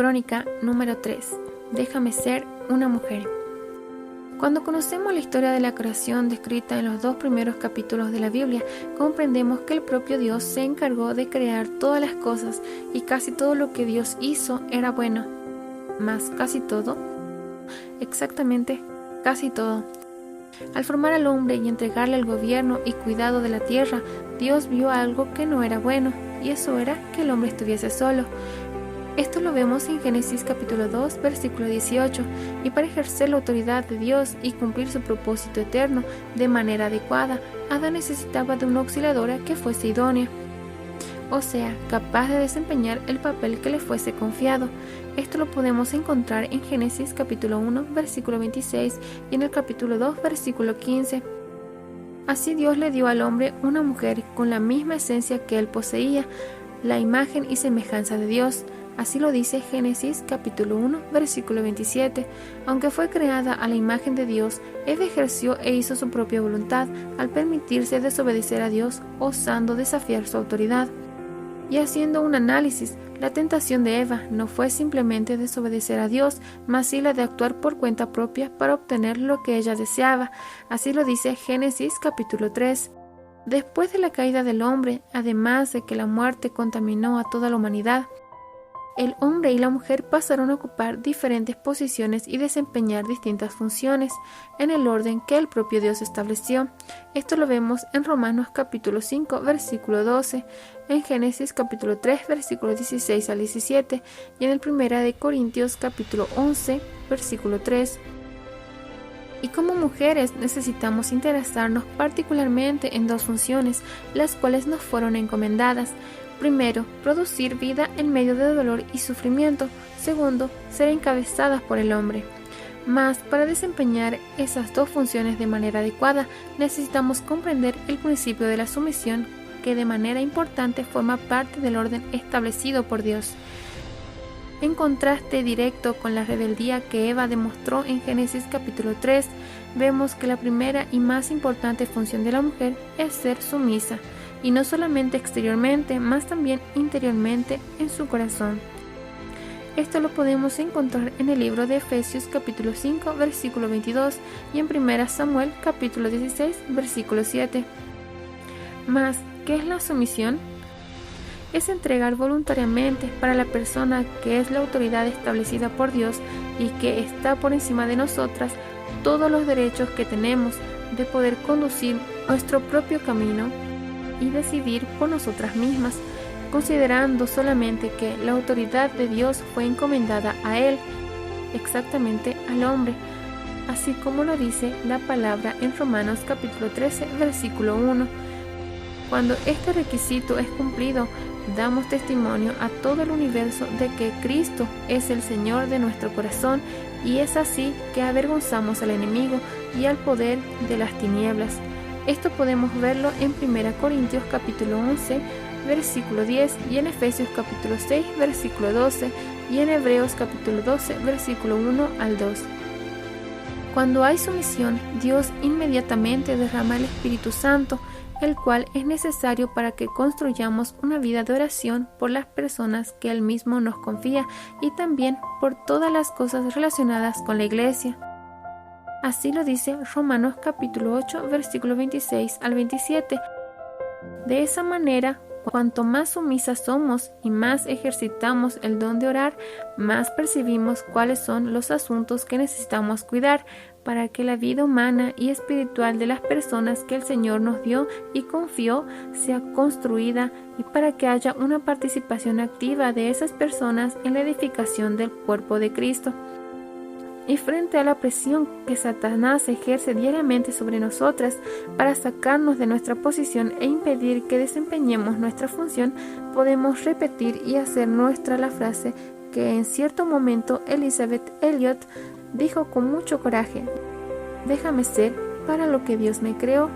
Crónica número 3. Déjame ser una mujer. Cuando conocemos la historia de la creación descrita en los 2 primeros capítulos de la Biblia, comprendemos que el propio Dios se encargó de crear todas las cosas y casi todo lo que Dios hizo era bueno. Más casi todo, exactamente casi todo. Al formar al hombre y entregarle el gobierno y cuidado de la tierra, Dios vio algo que no era bueno, y eso era que el hombre estuviese solo. Esto lo vemos en Génesis capítulo 2, versículo 18, y para ejercer la autoridad de Dios y cumplir su propósito eterno de manera adecuada, Adán necesitaba de una auxiliadora que fuese idónea, o sea, capaz de desempeñar el papel que le fuese confiado. Esto lo podemos encontrar en Génesis capítulo 1, versículo 26 y en el capítulo 2, versículo 15. Así Dios le dio al hombre una mujer con la misma esencia que él poseía, la imagen y semejanza de Dios. Así lo dice Génesis capítulo 1, versículo 27. Aunque fue creada a la imagen de Dios, Eva ejerció e hizo su propia voluntad al permitirse desobedecer a Dios, osando desafiar su autoridad. Y haciendo un análisis, la tentación de Eva no fue simplemente desobedecer a Dios, mas sí la de actuar por cuenta propia para obtener lo que ella deseaba. Así lo dice Génesis capítulo 3. Después de la caída del hombre, además de que la muerte contaminó a toda la humanidad, el hombre y la mujer pasaron a ocupar diferentes posiciones y desempeñar distintas funciones en el orden que el propio Dios estableció. Esto lo vemos en Romanos capítulo 5, versículo 12, en Génesis capítulo 3, versículos 16 al 17 y en el 1 de Corintios capítulo 11, versículo 3. Y como mujeres necesitamos interesarnos particularmente en 2 funciones, las cuales nos fueron encomendadas. Primero, producir vida en medio de dolor y sufrimiento. Segundo, ser encabezadas por el hombre. Mas, para desempeñar esas 2 funciones de manera adecuada, necesitamos comprender el principio de la sumisión, que de manera importante forma parte del orden establecido por Dios. En contraste directo con la rebeldía que Eva demostró en Génesis capítulo 3, vemos que la primera y más importante función de la mujer es ser sumisa, y no solamente exteriormente, mas también interiormente en su corazón. Esto lo podemos encontrar en el libro de Efesios capítulo 5, versículo 22 y en 1 Samuel capítulo 16, versículo 7. Mas, ¿qué es la sumisión? Es entregar voluntariamente para la persona que es la autoridad establecida por Dios y que está por encima de nosotras todos los derechos que tenemos de poder conducir nuestro propio camino y decidir por nosotras mismas, considerando solamente que la autoridad de Dios fue encomendada a Él, exactamente al hombre, así como lo dice la palabra en Romanos capítulo 13, versículo 1. Cuando este requisito es cumplido, damos testimonio a todo el universo de que Cristo es el Señor de nuestro corazón, y es así que avergonzamos al enemigo y al poder de las tinieblas. Esto podemos verlo en 1 Corintios capítulo 11, versículo 10 y en Efesios capítulo 6, versículo 12 y en Hebreos capítulo 12, versículo 1 al 2. Cuando hay sumisión, Dios inmediatamente derrama el Espíritu Santo, el cual es necesario para que construyamos una vida de oración por las personas que Él mismo nos confía y también por todas las cosas relacionadas con la iglesia. Así lo dice Romanos capítulo 8, versículo 26 al 27. De esa manera, cuanto más sumisas somos y más ejercitamos el don de orar, más percibimos cuáles son los asuntos que necesitamos cuidar para que la vida humana y espiritual de las personas que el Señor nos dio y confió sea construida y para que haya una participación activa de esas personas en la edificación del cuerpo de Cristo. Y frente a la presión que Satanás ejerce diariamente sobre nosotras para sacarnos de nuestra posición e impedir que desempeñemos nuestra función, podemos repetir y hacer nuestra la frase que en cierto momento Elizabeth Elliot dijo con mucho coraje: déjame ser para lo que Dios me creó,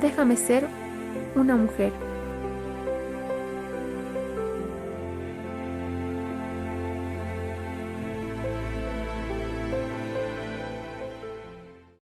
déjame ser una mujer.